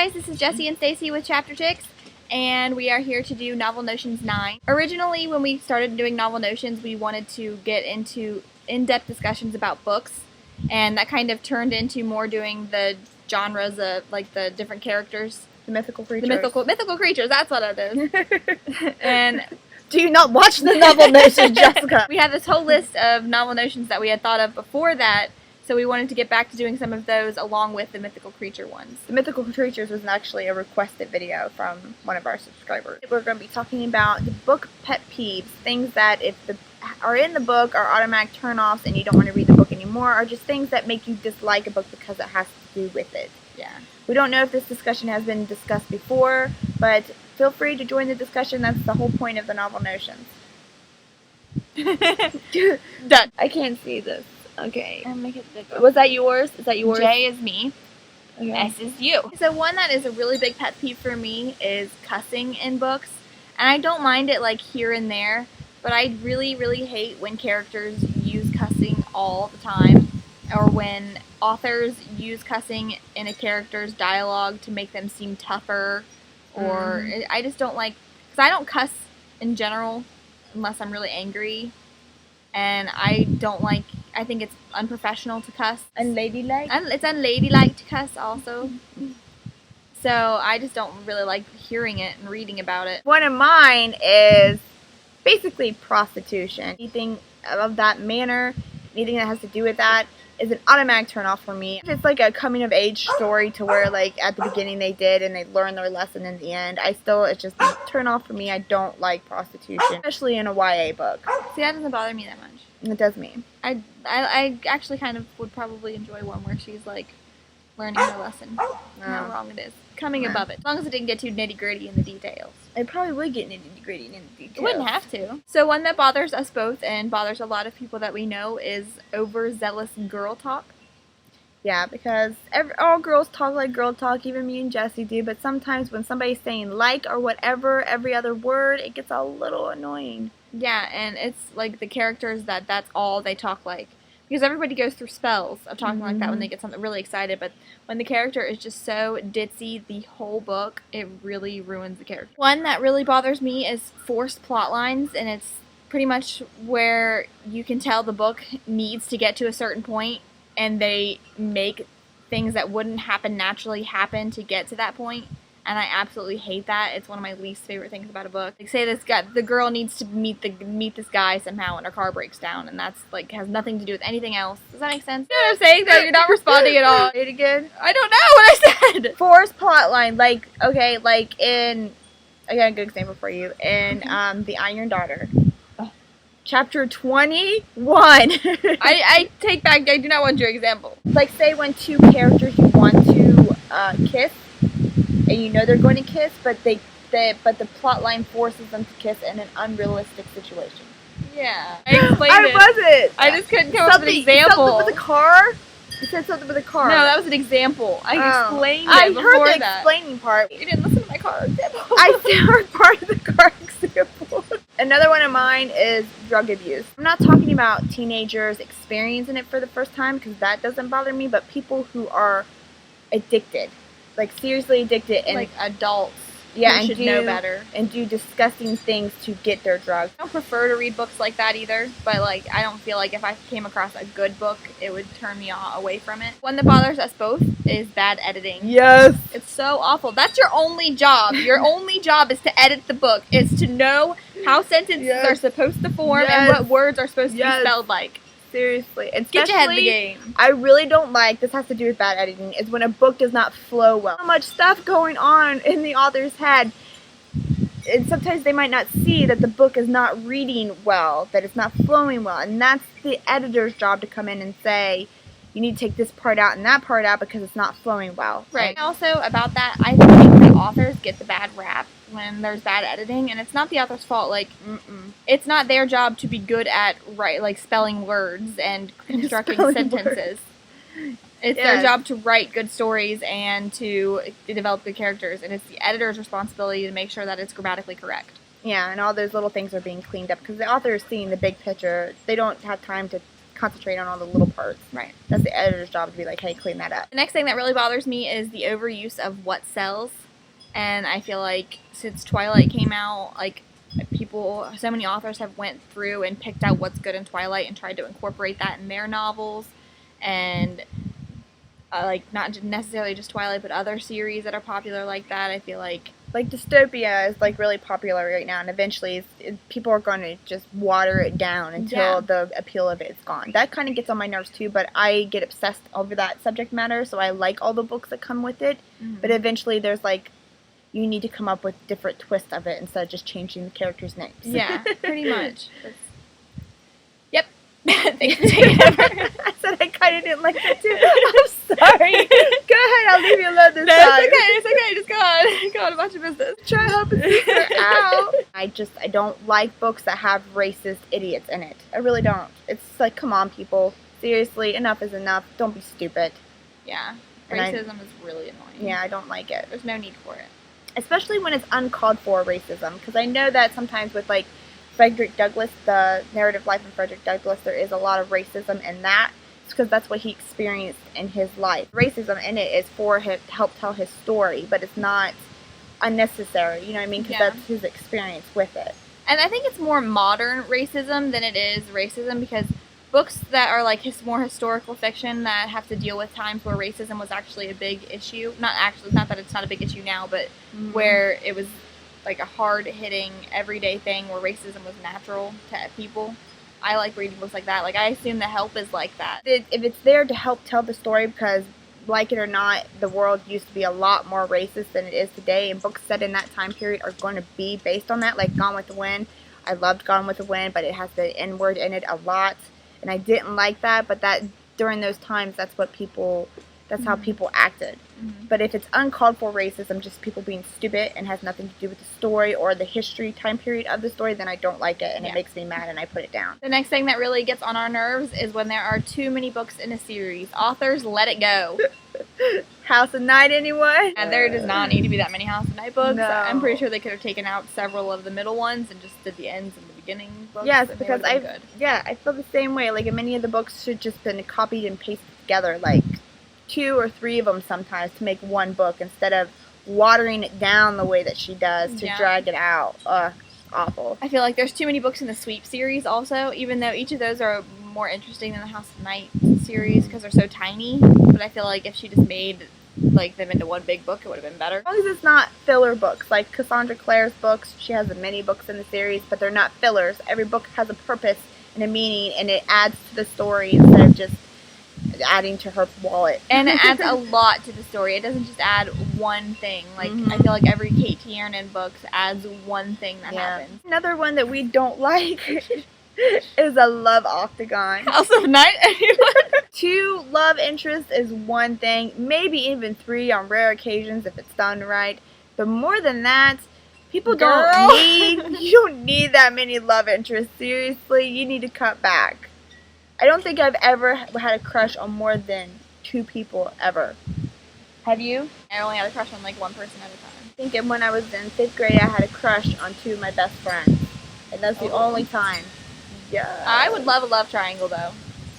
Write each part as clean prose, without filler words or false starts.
guys, this is Jessie and Stacy with Chapter Chicks, and we are here to do Novel Notions 9. Originally, when we started doing Novel Notions, we wanted to get into in-depth discussions about books, and that kind of turned into more doing the genres of, like, the different characters. The mythical creatures. The mythical creatures, that's what it is. And do you not watch the Novel Notions, Jessica? we had this whole list of Novel Notions that we had thought of before that, so we wanted to get back to doing some of those along with the mythical creature ones. The mythical creatures was actually a requested video from one of our subscribers. We're going to be talking about the book pet peeves, things that if are in the book are automatic turn-offs and you don't want to read the book anymore, or just things that make you dislike a book because it has to do with it. Yeah. We don't know if this discussion has been discussed before, but feel free to join the discussion. That's the whole point of the Novel Notions. Done. I can't see this. Okay. I'll make it bigger. Was that yours? Is that yours? J is me. Okay. S is you. So one that is a really big pet peeve for me is cussing in books. And I don't mind it like here and there, but I really, really hate when characters use cussing all the time, or when authors use cussing in a character's dialogue to make them seem tougher, or I just don't like, because I don't cuss in general unless I'm really angry, and I think it's unprofessional to cuss. Unladylike? It's unladylike to cuss also. So I just don't really like hearing it and reading about it. One of mine is basically prostitution. Anything of that manner, anything that has to do with that, is an automatic turn off for me. If it's like a coming of age story to where like at the beginning they did and they learned their lesson in the end, it's just a turn off for me. I don't like prostitution, especially in a YA book. See, that doesn't bother me that much. It does me. I actually kind of would probably enjoy one where she's like learning her lesson. How wrong it is. Coming above it. As long as it didn't get too nitty gritty in the details. It probably would get nitty gritty in the details. It wouldn't have to. So one that bothers us both and bothers a lot of people that we know is overzealous girl talk. Yeah, because all girls talk like girl talk, even me and Jessie do, but sometimes when somebody's saying like or whatever, every other word, it gets a little annoying. Yeah, and it's like the characters that's all they talk like. Because everybody goes through spells of talking like that when they get something really excited, but when the character is just so ditzy the whole book, it really ruins the character. One that really bothers me is forced plot lines, and it's pretty much where you can tell the book needs to get to a certain point, and they make things that wouldn't happen naturally happen to get to that point. And I absolutely hate that. It's one of my least favorite things about a book. Like, say the girl needs to meet this guy somehow and her car breaks down, and that's like has nothing to do with anything else. Does that make sense? You know what I'm saying? Though you're not responding at all. Say it again. I don't know what I said. Forced plotline, like okay, like in I got a good example for you in The Iron Daughter. Chapter 21. I take back. I do not want your example. Like, say when two characters you want to kiss, and you know they're going to kiss, but the plot line forces them to kiss in an unrealistic situation. Yeah, I explained it. How was it? I just couldn't come up with an example. Something with a car? You said something with a car. No, that was an example. I explained it before I heard the that. explaining part. You didn't listen to my car example. I heard part of the car example. Another one of mine is drug abuse. I'm not talking about teenagers experiencing it for the first time, because that doesn't bother me, but people who are addicted. Like, seriously addicted. And like adults. Yeah, who and should know better. And do disgusting things to get their drugs. I don't prefer to read books like that either, but like I don't feel like if I came across a good book, it would turn me away from it. One that bothers us both is bad editing. Yes! It's so awful. That's your only job. Your only job is to edit the book, is to know how sentences are supposed to form and what words are supposed to be spelled like. Seriously. Get your head in the game. I really don't like, this has to do with bad editing, is when a book does not flow well. So much stuff going on in the author's head, and sometimes they might not see that the book is not reading well, that it's not flowing well, and that's the editor's job to come in and say, you need to take this part out and that part out because it's not flowing well. Right. Also, about that, I think the authors get the bad rap when there's bad editing, and it's not the author's fault. Like, it's not their job to be good at spelling words and constructing sentences. It's their job to write good stories and to develop good characters, and it's the editor's responsibility to make sure that it's grammatically correct. Yeah, and all those little things are being cleaned up because the author is seeing the big picture. They don't have time to concentrate on all the little parts. Right. That's the editor's job to be like, hey, clean that up. The next thing that really bothers me is the overuse of what sells. And I feel like since Twilight came out, like so many authors have went through and picked out what's good in Twilight and tried to incorporate that in their novels. And like not necessarily just Twilight, but other series that are popular like that. I feel like dystopia is like really popular right now, and eventually people are going to just water it down until the appeal of it is gone. That kind of gets on my nerves too, but I get obsessed over that subject matter, so I like all the books that come with it. But eventually there's like, you need to come up with different twists of it instead of just changing the characters' names. Yeah, pretty much. Yep. Thanks for taking over. I said I kind of didn't like that too. I'm sorry. Go ahead, I'll leave you alone this time. It's okay. Just go on about your business. Try helping sister out. I don't like books that have racist idiots in it. I really don't. It's like, come on, people. Seriously, enough is enough. Don't be stupid. Yeah. Racism is really annoying. Yeah, I don't like it. There's no need for it. Especially when it's uncalled for racism, because I know that sometimes with like Frederick Douglass, the narrative life of Frederick Douglass, there is a lot of racism in that. It's because that's what he experienced in his life. Racism in it is for him to help tell his story, but it's not unnecessary, you know what I mean? Because that's his experience with it. And I think it's more modern racism than it is racism, because books that are like more historical fiction that have to deal with times where racism was actually a big issue. Not that it's not a big issue now, but where it was like a hard-hitting, everyday thing where racism was natural to people. I like reading books like that. Like, I assume The Help is like that. If it's there to help tell the story, because, like it or not, the world used to be a lot more racist than it is today, and books set in that time period are going to be based on that, like Gone with the Wind. I loved Gone with the Wind, but it has the N-word in it a lot. And I didn't like that, but that during those times, that's how people acted. But if it's uncalled for racism, just people being stupid and has nothing to do with the story or the history time period of the story, then I don't like it, and it makes me mad, and I put it down. The next thing that really gets on our nerves is when there are too many books in a series. Authors, let it go. House of Night, anyone? And there does not need to be that many House of Night books. No. I'm pretty sure they could have taken out several of the middle ones and just did the ends and the beginning books. Yes, because I feel the same way. Like, many of the books should just been copied and pasted together, like 2 or 3 of them sometimes, to make one book instead of watering it down the way that she does to drag it out. Awful. I feel like there's too many books in the Sweep series also, even though each of those are more interesting than the House of Night series because they're so tiny. But I feel like if she just made like them into one big book, it would have been better. As long as it's not filler books, like Cassandra Clare's books, she has many books in the series, but they're not fillers. Every book has a purpose and a meaning, and it adds to the story instead of just adding to her wallet. And it adds a lot to the story. It doesn't just add one thing. Like, I feel like every Kate Tiernan book adds one thing that happens. Another one that we don't like is a love octagon. House of Night, anyone? 2 love interests is one thing, maybe even 3 on rare occasions if it's done right. But more than that, people you don't need that many love interests. Seriously, you need to cut back. I don't think I've ever had a crush on more than 2 people ever. Have you? I only had a crush on like one person at a time. I think when I was in 5th grade, I had a crush on 2 of my best friends. And that's the only time. Yeah. I would love a love triangle though.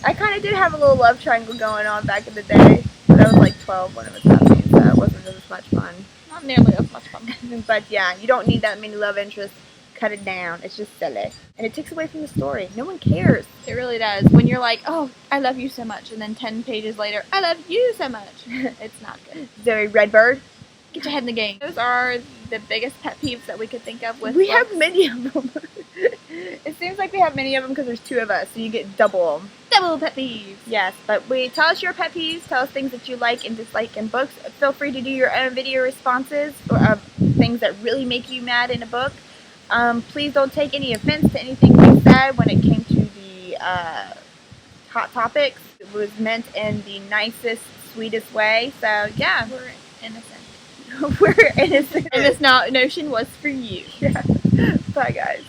I kind of did have a little love triangle going on back in the day. But I was like 12 when it was happening, so it wasn't as much fun. Not nearly as much fun. But yeah, you don't need that many love interests. Cut it down. It's just silly. And it takes away from the story. No one cares. It really does. When you're like, oh, I love you so much, and then 10 pages later, I love you so much. It's not good. Zoe Redbird. Get your head in the game. Those are the biggest pet peeves that we could think of with We books. have many of them. It seems like we have many of them because there's 2 of us, so you get double them. Double pet peeves. Yes, but tell us your pet peeves, tell us things that you like and dislike in books. Feel free to do your own video responses or things that really make you mad in a book. Please don't take any offense to anything we said when it came to the hot topics. It was meant in the nicest, sweetest way, so yeah. We're innocent. We're innocent. And this notion was for you. Yeah. Bye, guys.